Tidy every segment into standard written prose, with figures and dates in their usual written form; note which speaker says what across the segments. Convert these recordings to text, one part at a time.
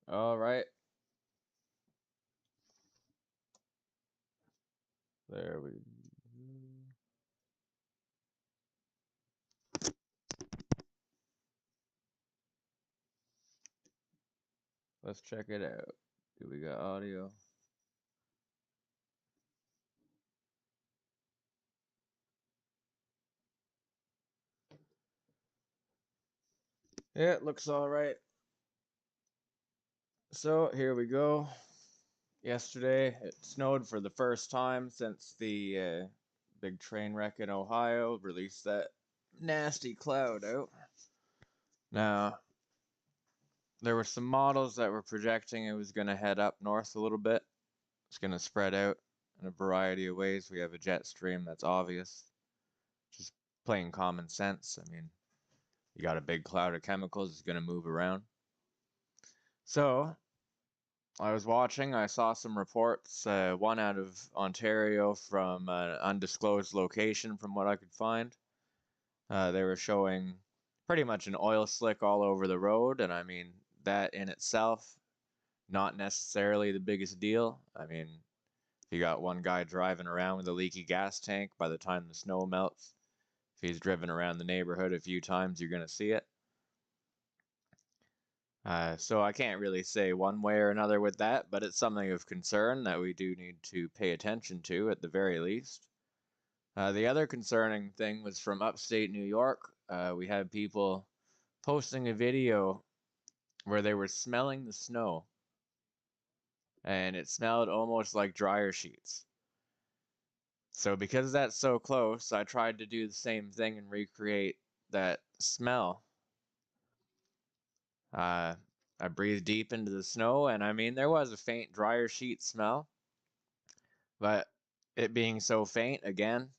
Speaker 1: All right. There we go. Let's check it out. Do we got audio? Yeah, it looks all right. So here we go. Yesterday, it snowed for the first time since the big train wreck in Ohio released that nasty cloud out. Now, there were some models that were projecting it was going to head up north a little bit. It's going to spread out in a variety of ways. We have a jet stream that's obvious. Just plain common sense. I mean, you got a big cloud of chemicals, it's going to move around. So, I was watching, I saw some reports, one out of Ontario from an undisclosed location from what I could find. They were showing pretty much an oil slick all over the road, and I mean, that in itself, not necessarily the biggest deal. I mean, if you got one guy driving around with a leaky gas tank, by the time the snow melts, if he's driven around the neighborhood a few times, you're going to see it. So I can't really say one way or another with that, but it's something of concern that we do need to pay attention to at the very least. The other concerning thing was from upstate New York. We had people posting a video where they were smelling the snow, and it smelled almost like dryer sheets. So because that's so close, I tried to do the same thing and recreate that smell. I breathed deep into the snow, and I mean, there was a faint dryer sheet smell, but it being so faint, again,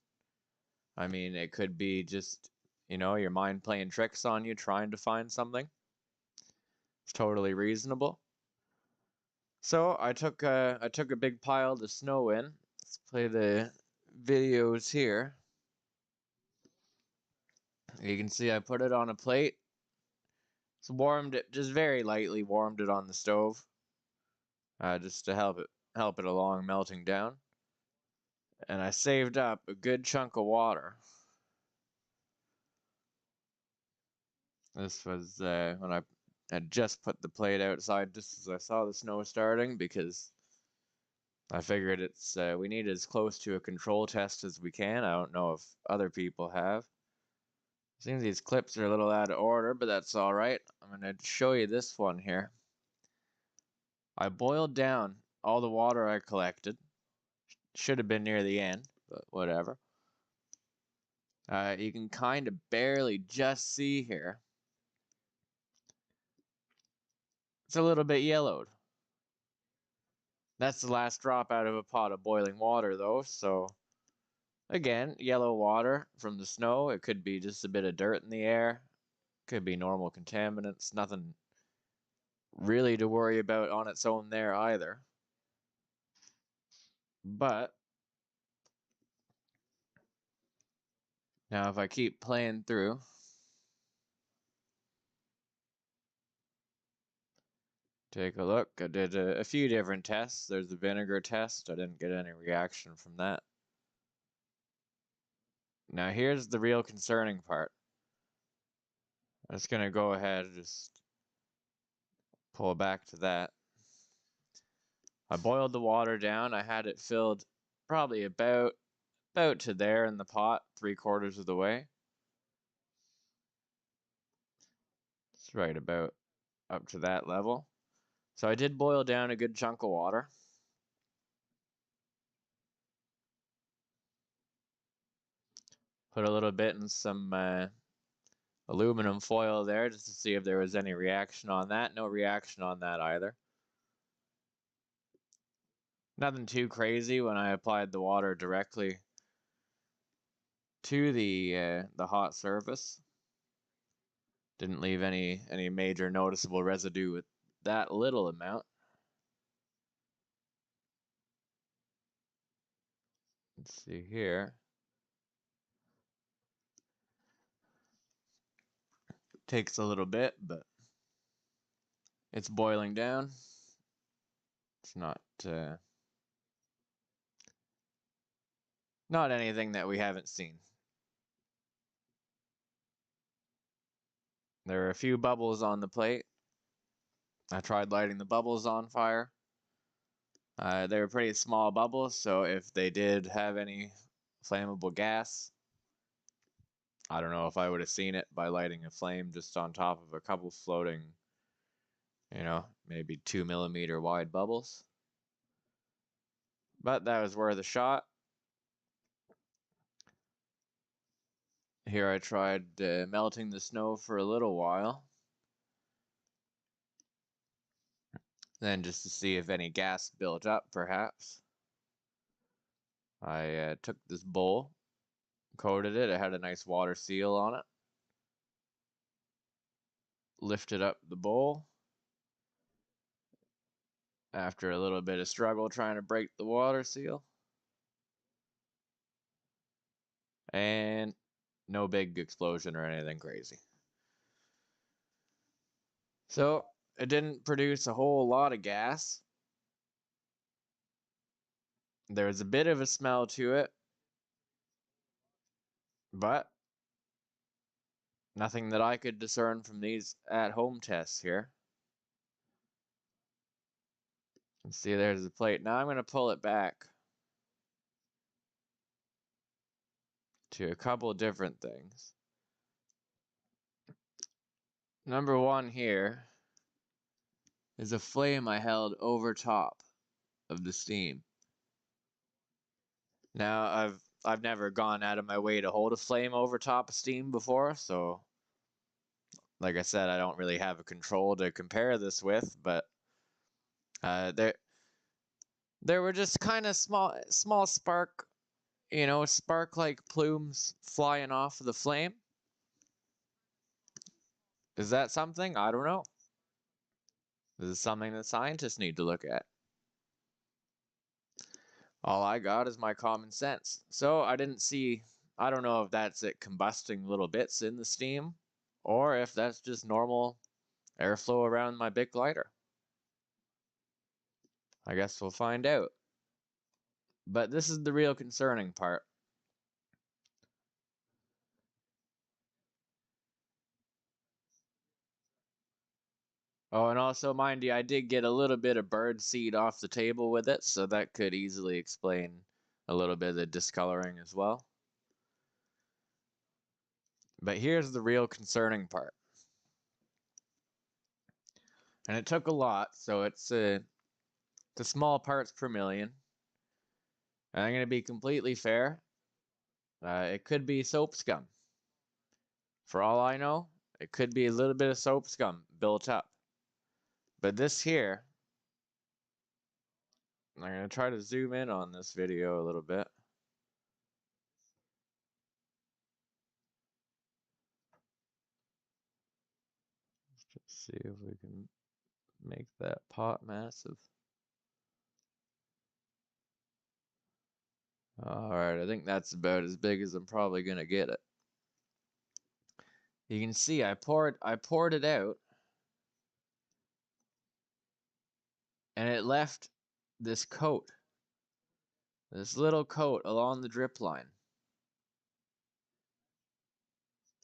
Speaker 1: I mean, it could be just, your mind playing tricks on you, trying to find something. It's totally reasonable. So I took a big pile of snow in. Let's play the videos here. You can see I put it on a plate. It's warmed it just very lightly, warmed it on the stove, just to help it along melting down. And I saved up a good chunk of water. This was when I had just put the plate outside just as I saw the snow starting, because I figured we need as close to a control test as we can. I don't know if other people have. Seems these clips are a little out of order, but that's all right. I'm going to show you this one here. I boiled down all the water I collected. Should have been near the end, but whatever. You can kind of barely just see here. It's a little bit yellowed. That's the last drop out of a pot of boiling water, though, so again, yellow water from the snow. It could be just a bit of dirt in the air. Could be normal contaminants. Nothing really to worry about on its own there either. But now if I keep playing through, take a look. I did a few different tests. There's the vinegar test. I didn't get any reaction from that. Now here's the real concerning part. I'm just going to go ahead and just pull back to that. I boiled the water down. I had it filled probably about to there in the pot, 3/4 of the way. It's right about up to that level. So I did boil down a good chunk of water. Put a little bit in some aluminum foil there just to see if there was any reaction on that. No reaction on that either. Nothing too crazy when I applied the water directly to the hot surface. Didn't leave any major noticeable residue with that little amount. Let's see here. Takes a little bit, but it's boiling down. It's not anything that we haven't seen. There are a few bubbles on the plate. I tried lighting the bubbles on fire. They were pretty small bubbles, so if they did have any flammable gas, I don't know if I would have seen it by lighting a flame just on top of a couple floating, maybe 2 mm wide bubbles. But that was worth a shot. Here I tried melting the snow for a little while. Then just to see if any gas built up, perhaps. I took this bowl, coated it. It had a nice water seal on it. Lifted up the bowl. After a little bit of struggle trying to break the water seal. And no big explosion or anything crazy. So it didn't produce a whole lot of gas. There was a bit of a smell to it, but nothing that I could discern from these at-home tests here. You can see there's the plate. Now I'm going to pull it back to a couple different things. Number one here is a flame I held over top of the steam. Now I've never gone out of my way to hold a flame over top of steam before, so like I said, I don't really have a control to compare this with, but there were just kind of small spark, spark like plumes flying off of the flame. Is that something? I don't know. This is something that scientists need to look at. All I got is my common sense. So I didn't see, I don't know if that's it combusting little bits in the steam, or if that's just normal airflow around my big lighter. I guess we'll find out. But this is the real concerning part. Oh, and also, mind you, I did get a little bit of bird seed off the table with it, so that could easily explain a little bit of the discoloring as well. But here's the real concerning part. And it took a lot, so it's the small parts per million. And I'm going to be completely fair. It could be soap scum. For all I know, it could be a little bit of soap scum built up. But this here, I'm going to try to zoom in on this video a little bit. Let's see if we can make that pot massive. Alright, I think that's about as big as I'm probably going to get it. You can see I poured it out, and it left this coat. This little coat along the drip line.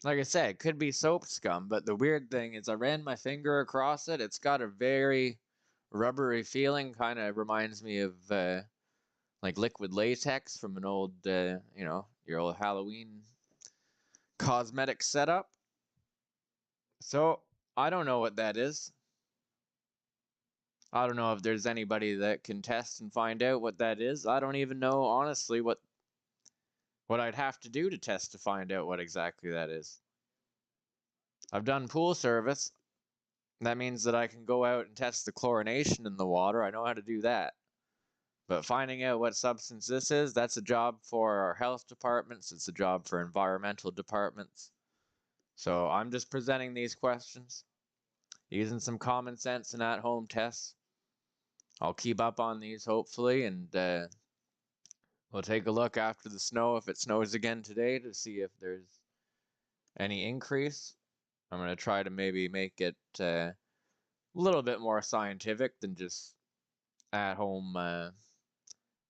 Speaker 1: Like I said, it could be soap scum, but the weird thing is I ran my finger across it. It's got a very rubbery feeling, kind of reminds me of like liquid latex from an old, your old Halloween cosmetic setup. So I don't know what that is. I don't know if there's anybody that can test and find out what that is. I don't even know, honestly, what I'd have to do to test to find out what exactly that is. I've done pool service. That means that I can go out and test the chlorination in the water. I know how to do that. But finding out what substance this is, that's a job for our health departments. It's a job for environmental departments. So I'm just presenting these questions, using some common sense and at-home tests. I'll keep up on these, hopefully, and we'll take a look after the snow, if it snows again today, to see if there's any increase. I'm going to try to maybe make it a little bit more scientific than just at-home,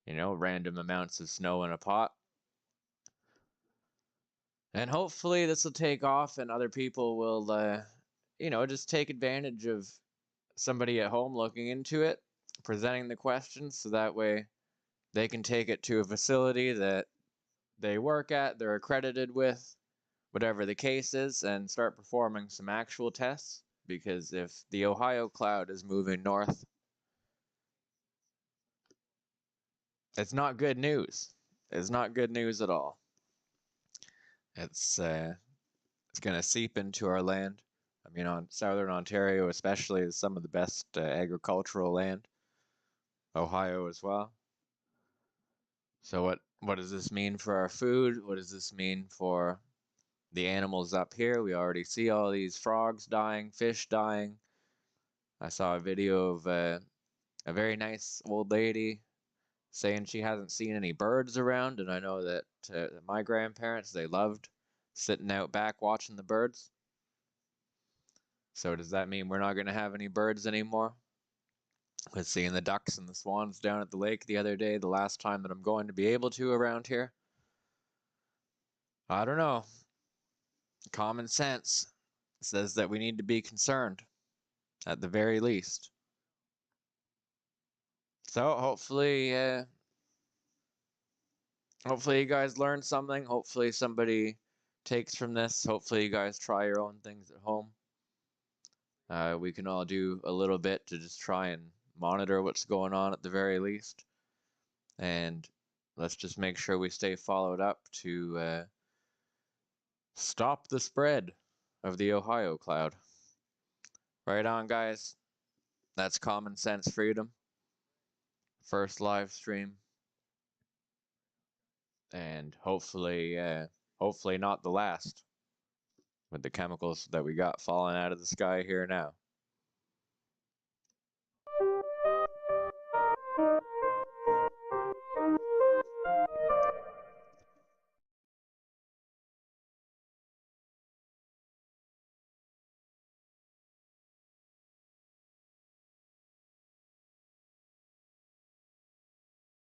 Speaker 1: random amounts of snow in a pot. And hopefully this will take off and other people will, just take advantage of somebody at home looking into it, presenting the questions, so that way they can take it to a facility that they work at, they're accredited with, whatever the case is, and start performing some actual tests. Because if the Ohio cloud is moving north, it's not good news. It's not good news at all. It's going to seep into our land. I mean, on southern Ontario especially is some of the best agricultural land. Ohio as well. So what does this mean for our food? What does this mean for the animals up here? We already see all these frogs dying, fish dying. I saw a video of a very nice old lady saying she hasn't seen any birds around, and I know that my grandparents, they loved sitting out back watching the birds. So does that mean we're not going to have any birds anymore? Was seeing the ducks and the swans down at the lake the other day, the last time that I'm going to be able to around here. I don't know. Common sense says that we need to be concerned, at the very least. So hopefully you guys learned something. Hopefully somebody takes from this. Hopefully you guys try your own things at home. We can all do a little bit to just try and monitor what's going on at the very least. And let's just make sure we stay followed up to stop the spread of the Ohio cloud. Right on, guys. That's Common Sense Freedom. First live stream, and hopefully not the last with the chemicals that we got falling out of the sky here now.